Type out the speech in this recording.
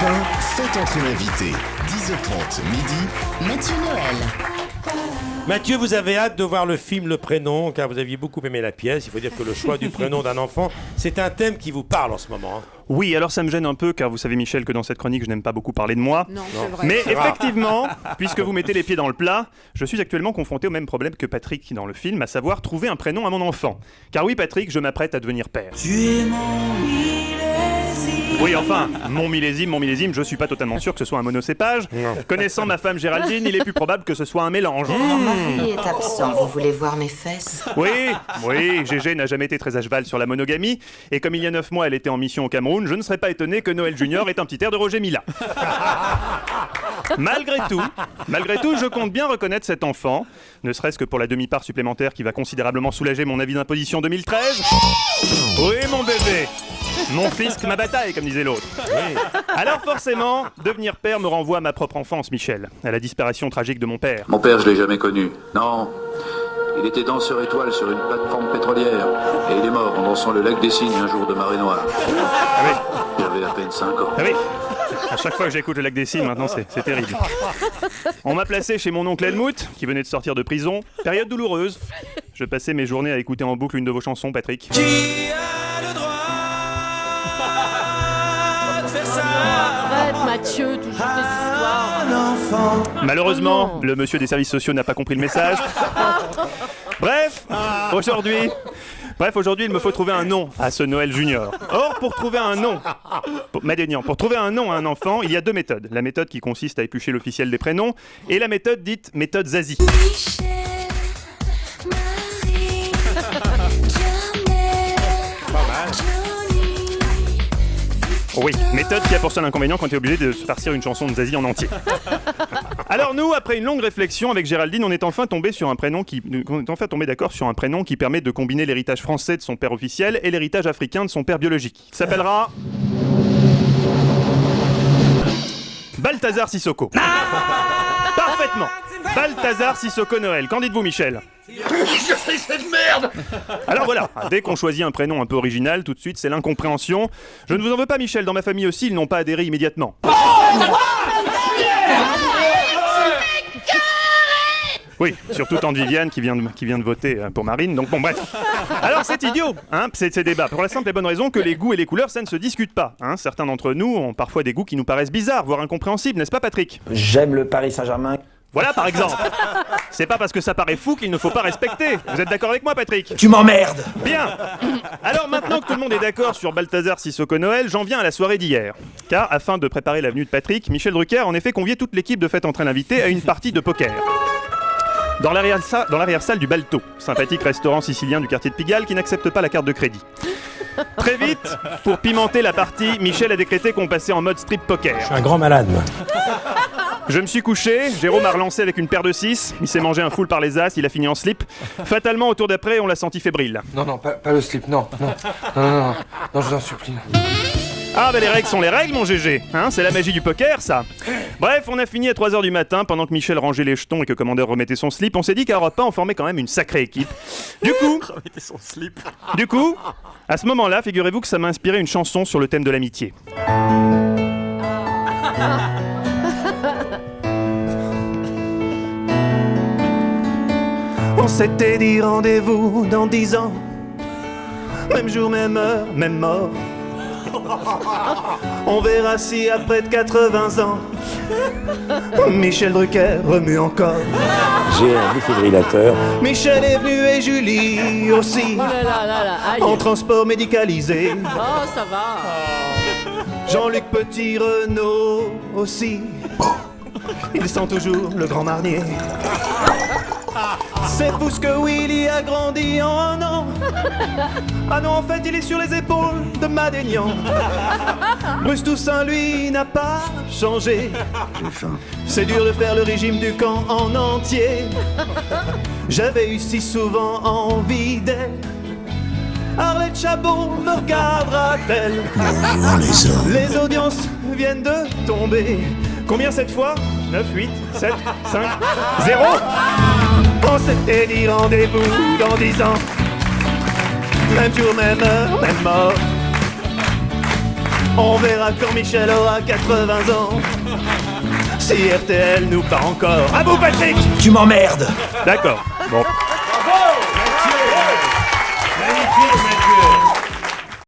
matin, faites entrer l'invité. 10h30, midi, Mathieu Noël. Mathieu, vous avez hâte de voir le film Le Prénom, car vous aviez beaucoup aimé la pièce. Il faut dire que le choix du prénom d'un enfant, c'est un thème qui vous parle en ce moment. Oui, alors ça me gêne un peu, car vous savez, Michel, que dans cette chronique, je n'aime pas beaucoup parler de moi. Non, c'est vrai. Mais effectivement, puisque vous mettez les pieds dans le plat, je suis actuellement confronté au même problème que Patrick dans le film, à savoir trouver un prénom à mon enfant. Car oui, Patrick, je m'apprête à devenir père. Tu es mon millésime. Oui, enfin, mon millésime, je suis pas totalement sûr que ce soit un monocépage. Connaissant ma femme Géraldine, il est plus probable que ce soit un mélange. Mon mari est absent. Vous voulez voir mes fesses? Oui, Gégé n'a jamais été très à cheval sur la monogamie, et comme il y a 9 mois elle était en mission au Cameroun, je ne serais pas étonné que Noël Junior ait un petit air de Roger Mila. Malgré tout, je compte bien reconnaître cet enfant, ne serait-ce que pour la demi-part supplémentaire qui va considérablement soulager mon avis d'imposition 2013. Oui, mon bébé, mon fisc, ma bataille, comme disait l'autre. Oui. Alors forcément, devenir père me renvoie à ma propre enfance, Michel, à la disparition tragique de mon père. Mon père, je l'ai jamais connu. Non. Il était danseur étoile sur une plateforme pétrolière. Et il est mort en dansant le lac des Cygnes un jour de marée noire. Ah oui. J'avais à peine 5 ans. Ah oui. À chaque fois que j'écoute le lac des Cygnes, maintenant, c'est terrible. On m'a placé chez mon oncle Helmut, qui venait de sortir de prison. Période douloureuse. Je passais mes journées à écouter en boucle une de vos chansons, Patrick. Qui a le droit de faire ça? Arrête, Mathieu, toujours tes histoires. Un enfant. Malheureusement, Oh non. le monsieur des services sociaux n'a pas compris le message. Bref, aujourd'hui, il me faut trouver un nom à ce Noël Junior. Or, pour trouver un nom, pour trouver un nom à un enfant, il y a deux méthodes. La méthode qui consiste à éplucher l'officiel des prénoms et la méthode dite méthode Zazie. Oui, méthode qui a pour seul inconvénient quand tu es obligé de se farcir une chanson de Zazie en entier. Alors nous, après une longue réflexion avec Géraldine, on est enfin tombé d'accord sur un prénom qui permet de combiner l'héritage français de son père officiel et l'héritage africain de son père biologique. Il s'appellera Balthazar Sissoko. Parfaitement. Balthazar Sissoko Noël. Qu'en dites-vous, Michel ? Je fais cette merde. Alors voilà, dès qu'on choisit un prénom un peu original, tout de suite c'est l'incompréhension. Je ne vous en veux pas, Michel, dans ma famille aussi, ils n'ont pas adhéré immédiatement. Oui, surtout tante Viviane qui vient de voter pour Marine, donc bon bref. Alors c'est idiot, hein, ces débats, pour la simple et bonne raison que les goûts et les couleurs, ça ne se discute pas. Hein. Certains d'entre nous ont parfois des goûts qui nous paraissent bizarres, voire incompréhensibles, n'est-ce pas Patrick ? J'aime le Paris Saint-Germain. Voilà par exemple. C'est pas parce que ça paraît fou qu'il ne faut pas respecter. Vous êtes d'accord avec moi, Patrick ? Tu m'emmerdes. Bien. Alors maintenant que tout le monde est d'accord sur Balthazar Sissoko Noël, j'en viens à la soirée d'hier. Car afin de préparer la venue de Patrick, Michel Drucker a en effet convié toute l'équipe de Faites entrer l'invité à une partie de poker. Dans l'arrière-salle du Balto, sympathique restaurant sicilien du quartier de Pigalle qui n'accepte pas la carte de crédit. Très vite, pour pimenter la partie, Michel a décrété qu'on passait en mode strip poker. Je suis un grand malade, moi. Je me suis couché, Jérôme a relancé avec une paire de 6, il s'est mangé un full par les as, il a fini en slip. Fatalement, au tour d'après, on l'a senti fébrile. Non, pas le slip, non, je vous en supplie. Ah bah les règles sont les règles, mon GG, hein, c'est la magie du poker, ça. Bref, on a fini à 3h du matin, pendant que Michel rangeait les jetons et que Commandeur remettait son slip, on s'est dit qu'à Europe 1, on formait quand même une sacrée équipe. Du coup, à ce moment-là, figurez-vous que ça m'a inspiré une chanson sur le thème de l'amitié. On s'était dit rendez-vous dans 10 ans, même jour, même heure, même mort. On verra si après de 80 ans Michel Drucker remue encore. J'ai un défibrillateur. Michel est venu et Julie aussi, Oh là, aïe. en transport médicalisé. Oh, ça va. Jean-Luc Petit Renault aussi. Ils sont toujours le grand marnier. C'est fou ce que Willy a grandi en un an. Ah non, en fait, il est sur les épaules de Madénian. Bruce Toussaint, lui, n'a pas changé. C'est dur de faire le régime du camp en entier. J'avais eu si souvent envie d'elle. Arlette Chabot me regardera-t-elle? Les audiences viennent de tomber. Combien cette fois? 9, 8, 7, 5, 0. On s'était dit rendez-vous dans 10 ans. Même jour, même heure, même mort. On verra quand Michel aura 80 ans. Si RTL nous bat encore. À vous, Patrick! Tu m'emmerdes. D'accord. Bon.